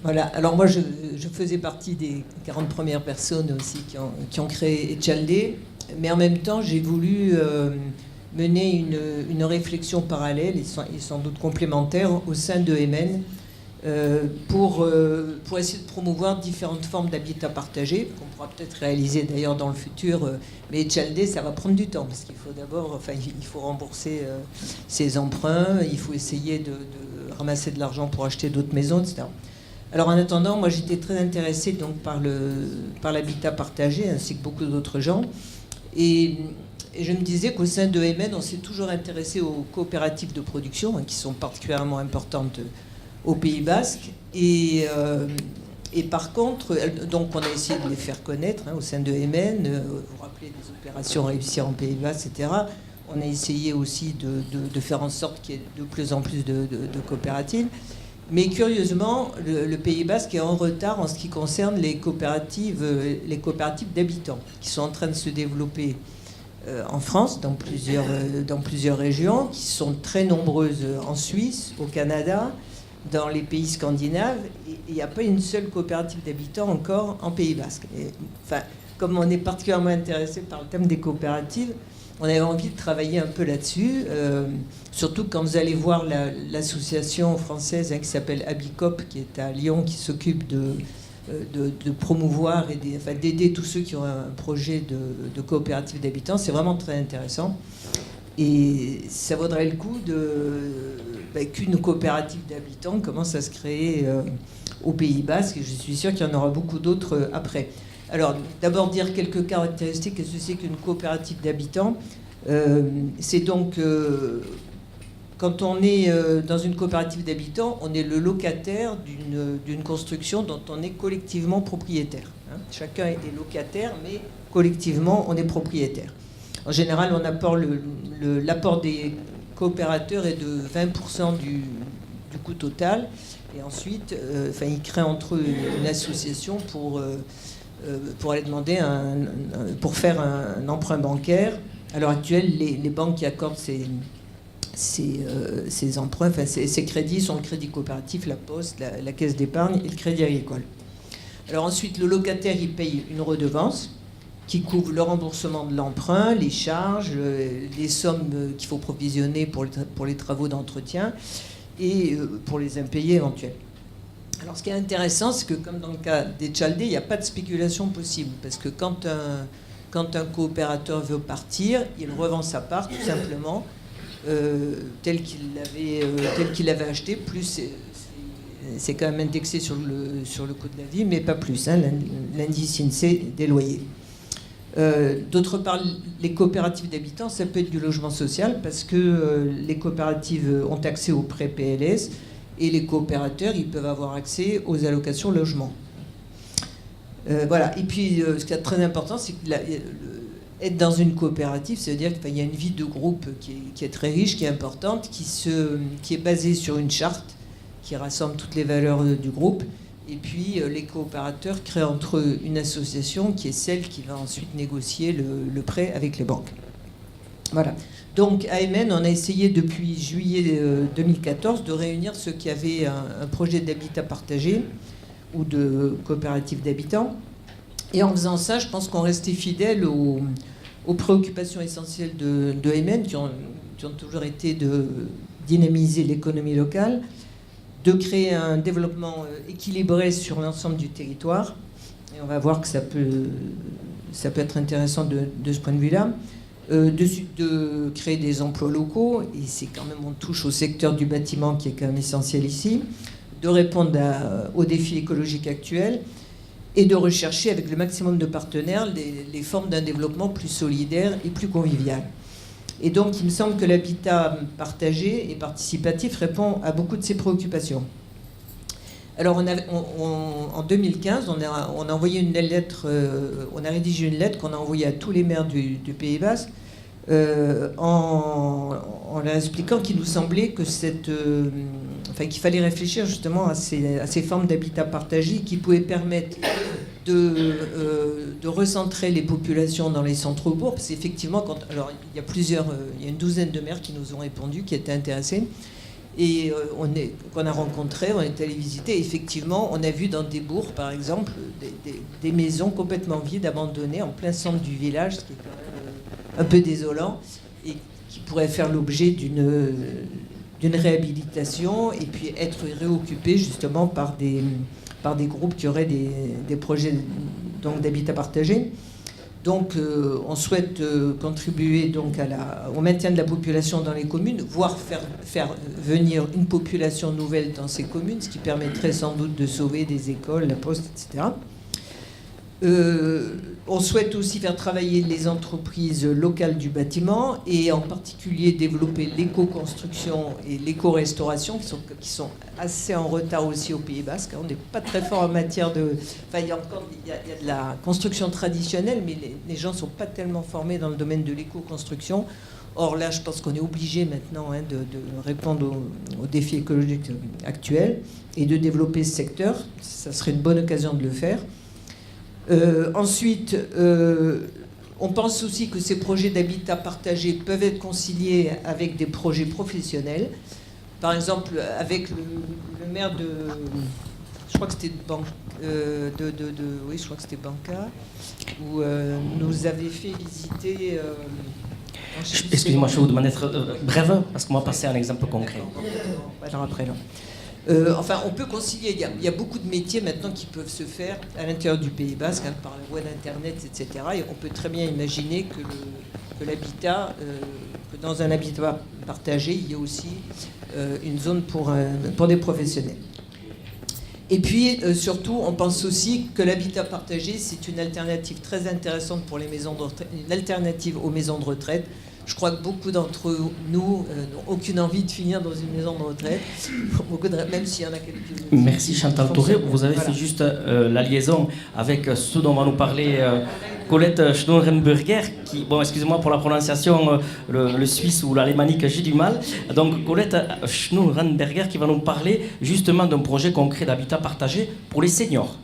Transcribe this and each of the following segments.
Voilà, alors moi je faisais partie des 40 premières personnes aussi qui ont créé Echalde, mais en même temps j'ai voulu mener une réflexion parallèle et sans doute complémentaire au sein de MN pour essayer de promouvoir différentes formes d'habitat partagé, qu'on pourra peut-être réaliser d'ailleurs dans le futur, mais Echalde ça va prendre du temps, parce qu'il faut d'abord, il faut rembourser ses emprunts, il faut essayer de ramasser de l'argent pour acheter d'autres maisons, etc. Alors en attendant, moi j'étais très intéressée donc par l'habitat partagé, ainsi que beaucoup d'autres gens. Et je me disais qu'au sein de MN, on s'est toujours intéressé aux coopératives de production, qui sont particulièrement importantes au Pays Basque. Et par contre, donc on a essayé de les faire connaître au sein de MN. Vous vous rappelez des opérations réussies en Pays Basque, etc. On a essayé aussi de faire en sorte qu'il y ait de plus en plus de coopératives. Mais curieusement, le Pays Basque est en retard en ce qui concerne les coopératives d'habitants, qui sont en train de se développer en France, dans plusieurs régions, qui sont très nombreuses en Suisse, au Canada, dans les pays scandinaves. Et il n'y a pas une seule coopérative d'habitants encore en Pays Basque. Comme on est particulièrement intéressé par le thème des coopératives, on avait envie de travailler un peu là-dessus, surtout quand vous allez voir l'association française qui s'appelle Habicop, qui est à Lyon, qui s'occupe de promouvoir et d'aider tous ceux qui ont un projet de coopérative d'habitants. C'est vraiment très intéressant. Et ça vaudrait le coup qu'une coopérative d'habitants commence à se créer au Pays Basque, et je suis sûr qu'il y en aura beaucoup d'autres après. Alors, d'abord dire quelques caractéristiques. Qu'est-ce que c'est qu'une coopérative d'habitants ? C'est donc, quand on est dans une coopérative d'habitants, on est le locataire d'une construction dont on est collectivement propriétaire. Chacun est locataire, mais collectivement, on est propriétaire. En général, l'apport des coopérateurs est de 20% du coût total. Et ensuite, ils créent entre eux une association pour aller demander pour faire un emprunt bancaire. À l'heure actuelle, les banques qui accordent ces emprunts, ces crédits sont le crédit coopératif, la Poste, la Caisse d'épargne et le crédit agricole. Alors ensuite, le locataire, il paye une redevance qui couvre le remboursement de l'emprunt, les charges, les sommes qu'il faut provisionner pour les travaux d'entretien et pour les impayés éventuels. Alors ce qui est intéressant, c'est que comme dans le cas d'Echalde, il n'y a pas de spéculation possible, parce que quand un coopérateur veut partir, il revend sa part tout simplement tel qu'il l'avait acheté, plus c'est quand même indexé sur le coût de la vie, mais pas plus, l'indice INSEE des loyers. D'autre part, les coopératives d'habitants, ça peut être du logement social, parce que les coopératives ont accès aux prêts PLS, et les coopérateurs, ils peuvent avoir accès aux allocations logement. Voilà. Et puis, ce qui est très important, c'est que être dans une coopérative, ça veut dire qu'il y a une vie de groupe qui est très riche, qui est importante, qui est basée sur une charte qui rassemble toutes les valeurs du groupe. Et puis, les coopérateurs créent entre eux une association qui est celle qui va ensuite négocier le prêt avec les banques. Voilà. Donc, à MN, on a essayé depuis juillet 2014 de réunir ceux qui avaient un projet d'habitat partagé ou de coopérative d'habitants. Et en faisant ça, je pense qu'on restait fidèle aux préoccupations essentielles de MN, qui ont toujours été de dynamiser l'économie locale, de créer un développement équilibré sur l'ensemble du territoire. Et on va voir que ça peut être intéressant de ce point de vue-là. De créer des emplois locaux, et c'est quand même, on touche au secteur du bâtiment qui est quand même essentiel ici, de répondre aux défis écologiques actuels, et de rechercher avec le maximum de partenaires les formes d'un développement plus solidaire et plus convivial. Et donc, il me semble que l'habitat partagé et participatif répond à beaucoup de ces préoccupations. Alors, en 2015, on a envoyé une lettre, on a rédigé une lettre qu'on a envoyée à tous les maires du Pays Basque, en leur expliquant qu'il nous semblait que qu'il fallait réfléchir justement à ces formes d'habitat partagé qui pouvaient permettre de recentrer les populations dans les centres-bourgs. Parce qu'effectivement, il y a une douzaine de maires qui nous ont répondu, qui étaient intéressés. et qu'on a rencontré, on est allé visiter. Effectivement, on a vu dans des bourgs, par exemple, des maisons complètement vides, abandonnées, en plein centre du village, ce qui est quand même un peu désolant, et qui pourrait faire l'objet d'une réhabilitation, et puis être réoccupé justement par des groupes qui auraient des projets d'habitat partagé. Donc, on souhaite contribuer donc au maintien de la population dans les communes, voire faire venir une population nouvelle dans ces communes, ce qui permettrait sans doute de sauver des écoles, la poste, etc. On souhaite aussi faire travailler les entreprises locales du bâtiment et en particulier développer l'éco-construction et l'éco-restauration qui sont assez en retard aussi au Pays Basque. On n'est pas très fort en matière de... Enfin, il y a de la construction traditionnelle, mais les gens ne sont pas tellement formés dans le domaine de l'éco-construction. Or là, je pense qu'on est obligé maintenant de répondre aux défis écologiques actuels et de développer ce secteur. Ça serait une bonne occasion de le faire. Ensuite, on pense aussi que ces projets d'habitat partagé peuvent être conciliés avec des projets professionnels. Par exemple, avec le maire de... Je crois que c'était oui, je crois que c'était Banca, où nous avait fait visiter... Excusez-moi, je vous demande d'être brève, parce qu'on va passer à un exemple concret. Alors après, là. Enfin, on peut concilier. Il y a beaucoup de métiers maintenant qui peuvent se faire à l'intérieur du Pays Basque, par la voie d'Internet, etc. Et on peut très bien imaginer que l'habitat, que dans un habitat partagé, il y a aussi une zone pour des professionnels. Et puis, surtout, on pense aussi que l'habitat partagé, c'est une alternative très intéressante pour les maisons de retraite, une alternative aux maisons de retraite. Je crois que beaucoup d'entre nous n'ont aucune envie de finir dans une maison de retraite, même s'il y en a quelques-unes. Merci Chantal Touré. Vous avez fait juste la liaison avec ce dont va nous parler Colette Schnurrenberger, qui, bon, excusez-moi pour la prononciation, le suisse ou l'alémanique, j'ai du mal. Donc Colette Schnurrenberger qui va nous parler justement d'un projet concret d'habitat partagé pour les seniors.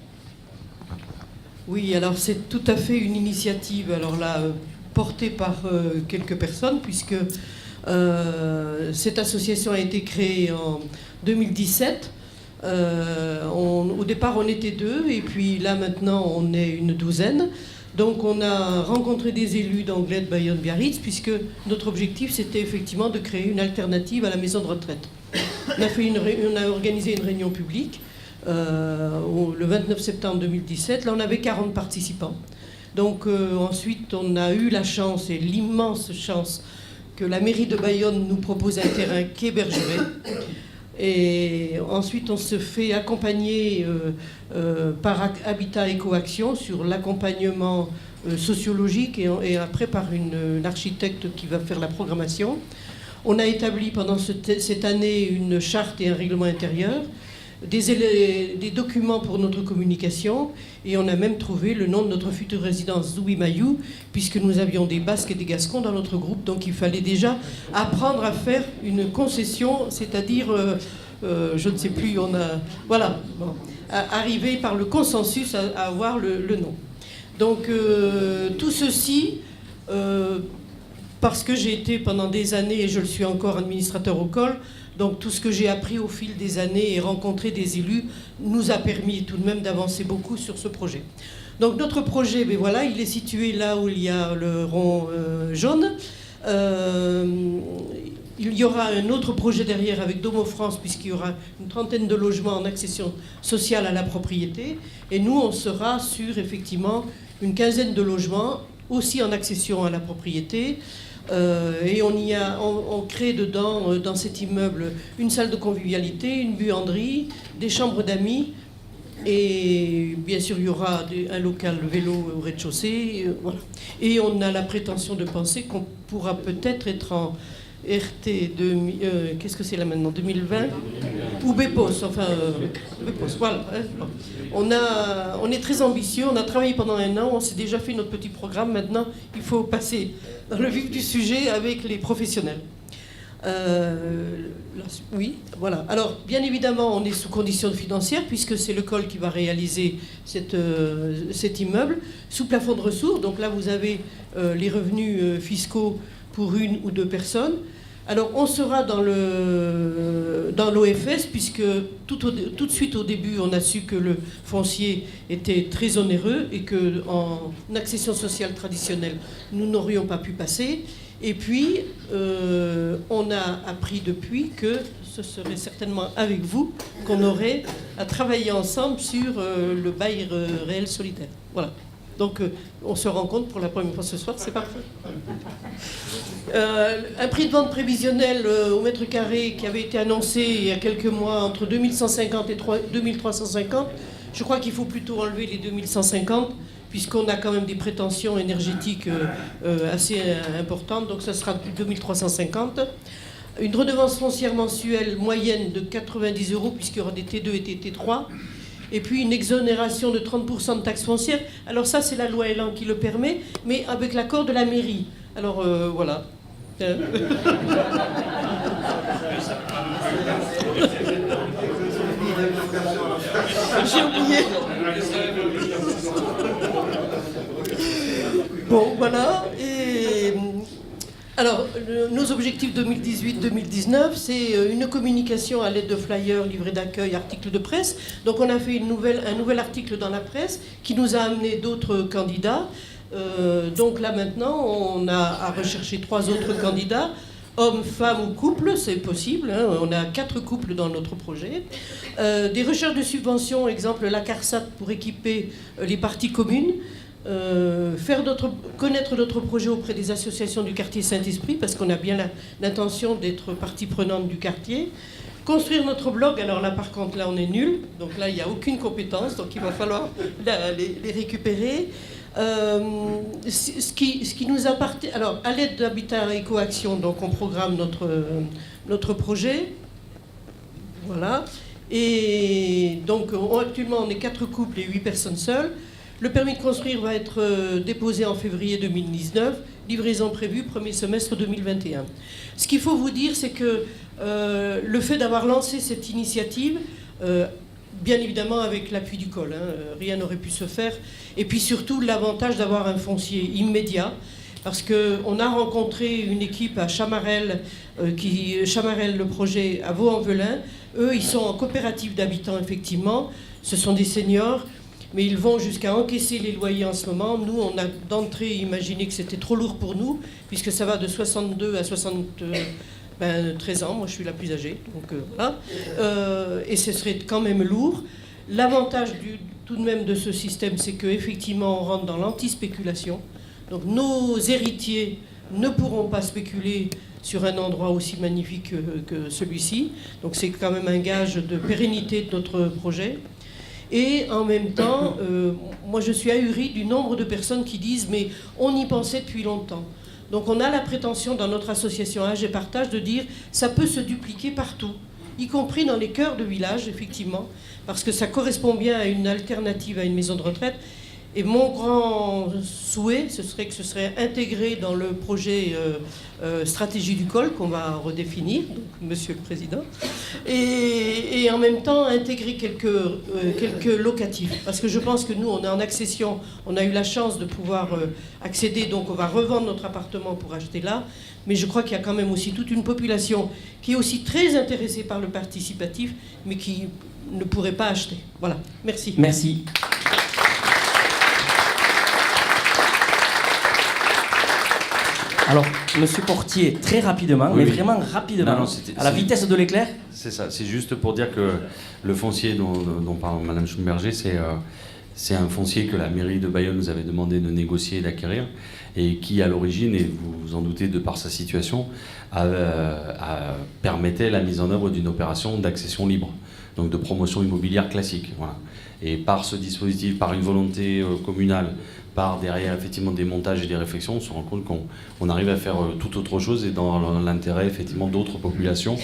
Oui, alors c'est tout à fait une initiative. Alors là, portée par quelques personnes, puisque cette association a été créée en 2017. Au départ, on était 2, et puis là, maintenant, on est une 12aine. Donc, on a rencontré des élus d'Anglet, Bayonne, Biarritz, puisque notre objectif, c'était effectivement de créer une alternative à la maison de retraite. On a organisé une réunion publique le 29 septembre 2017. Là, on avait 40 participants. Donc ensuite, on a eu la chance, et l'immense chance, que la mairie de Bayonne nous propose un terrain quai Bergeret. Et ensuite, on se fait accompagner par Habitat Éco-Action sur l'accompagnement sociologique et après par une architecte qui va faire la programmation. On a établi pendant cette année une charte et un règlement intérieur, des documents pour notre communication, et on a même trouvé le nom de notre future résidence, Zouimayou, puisque nous avions des Basques et des Gascons dans notre groupe, donc il fallait déjà apprendre à faire une concession, c'est-à-dire, je ne sais plus, arriver par le consensus à avoir le nom. Donc tout ceci, parce que j'ai été pendant des années, et je le suis encore, administrateur au COL. Donc tout ce que j'ai appris au fil des années et rencontré des élus nous a permis tout de même d'avancer beaucoup sur ce projet. Donc notre projet, ben voilà, il est situé là où il y a le rond jaune. Il y aura un autre projet derrière avec Domo France, puisqu'il y aura une trentaine de logements en accession sociale à la propriété. Et nous, on sera sur effectivement une quinzaine de logements aussi en accession à la propriété. Et on crée dedans, dans cet immeuble, une salle de convivialité, une buanderie, des chambres d'amis, et bien sûr il y aura un local vélo au rez-de-chaussée. Voilà. Et on a la prétention de penser qu'on pourra peut-être être en RT, qu'est-ce que c'est là maintenant, 2020 ou BEPOS, enfin BEPOS, voilà. On est très ambitieux, on a travaillé pendant un an, on s'est déjà fait notre petit programme, maintenant il faut passer dans le vif du sujet avec les professionnels. Oui, voilà. Alors, bien évidemment, on est sous conditions financières, puisque c'est le COL qui va réaliser cet immeuble, sous plafond de ressources. Donc là, vous avez les revenus fiscaux pour une ou deux personnes. Alors, on sera dans l'OFS, puisque tout de suite au début, on a su que le foncier était très onéreux et qu'en accession sociale traditionnelle, nous n'aurions pas pu passer. Et puis, on a appris depuis que ce serait certainement avec vous qu'on aurait à travailler ensemble sur le bail réel solidaire. Voilà. Donc, on se rencontre pour la première fois ce soir, c'est parfait. Un prix de vente prévisionnel au mètre carré qui avait été annoncé il y a quelques mois entre 2150 et 2350. Je crois qu'il faut plutôt enlever les 2150, puisqu'on a quand même des prétentions énergétiques assez importantes, donc ça sera 2350. Une redevance foncière mensuelle moyenne de 90 €, puisqu'il y aura des T2 et des T3. Et puis une exonération de 30% de taxes foncières. Alors ça, c'est la loi Elan qui le permet, mais avec l'accord de la mairie. Alors voilà. J'ai oublié. Bon, voilà. Et alors, nos objectifs 2018-2019, c'est une communication à l'aide de flyers, livrets d'accueil, articles de presse. Donc on a fait un nouvel article dans la presse qui nous a amené d'autres candidats. Donc là maintenant, on a à rechercher 3 autres candidats. Hommes, femmes ou couples, c'est possible. Hein. On a 4 couples dans notre projet. Des recherches de subventions, exemple la CARSAT pour équiper les parties communes. Faire connaître notre projet auprès des associations du quartier Saint-Esprit, parce qu'on a bien l'intention d'être partie prenante du quartier. Construire notre blog, alors là par contre, là on est nul, donc là il n'y a aucune compétence, donc il va falloir les récupérer. Ce qui nous appartient, alors à l'aide d'Habitat Éco-Action, donc on programme notre projet, voilà. Et donc actuellement on est 4 couples et 8 personnes seules. Le permis de construire va être déposé en février 2019, livraison prévue premier semestre 2021. Ce qu'il faut vous dire, c'est que le fait d'avoir lancé cette initiative, bien évidemment avec l'appui du COL, hein, rien n'aurait pu se faire, et puis surtout l'avantage d'avoir un foncier immédiat, parce qu'on a rencontré une équipe à Chamarel, Chamarel le projet à Vaux-en-Velin. Eux, ils sont en coopérative d'habitants, effectivement, ce sont des seniors, mais ils vont jusqu'à encaisser les loyers en ce moment. Nous, on a d'entrée imaginé que c'était trop lourd pour nous, puisque ça va de 62 à 13 ans. Moi, je suis la plus âgée, donc voilà. Et ce serait quand même lourd. L'avantage tout de même de ce système, c'est qu'effectivement, on rentre dans l'anti-spéculation. Donc nos héritiers ne pourront pas spéculer sur un endroit aussi magnifique que celui-ci. Donc c'est quand même un gage de pérennité de notre projet. Et en même temps, moi je suis ahurie du nombre de personnes qui disent « mais on y pensait depuis longtemps ». Donc on a la prétention dans notre association Âge et Partage de dire « ça peut se dupliquer partout », y compris dans les cœurs de village, effectivement, parce que ça correspond bien à une alternative à une maison de retraite. Et mon grand souhait, ce serait que ce serait intégré dans le projet stratégie du COL qu'on va redéfinir, donc, Monsieur le Président, et en même temps intégrer quelques locatifs. Parce que je pense que nous, on est en accession, on a eu la chance de pouvoir accéder, donc on va revendre notre appartement pour acheter là. Mais je crois qu'il y a quand même aussi toute une population qui est aussi très intéressée par le participatif, mais qui ne pourrait pas acheter. Voilà, merci. Merci. Alors, Monsieur Portier, très rapidement, oui, mais vraiment rapidement, à la vitesse de l'éclair. C'est ça, c'est juste pour dire que le foncier dont parle Madame Schumberger, c'est un foncier que la mairie de Bayonne nous avait demandé de négocier et d'acquérir, et qui à l'origine, et vous vous en doutez de par sa situation, permettait la mise en œuvre d'une opération d'accession libre, donc de promotion immobilière classique. Voilà. Et par ce dispositif, par une volonté communale, par derrière effectivement des montages et des réflexions, on se rend compte qu'on arrive à faire tout autre chose et dans l'intérêt effectivement d'autres populations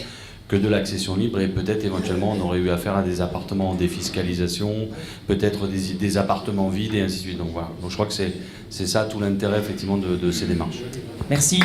que de l'accession libre, et peut-être éventuellement on aurait eu affaire à des appartements en défiscalisation, peut-être des appartements vides et ainsi de suite. Donc voilà, donc je crois que c'est ça tout l'intérêt effectivement de ces démarches. Merci.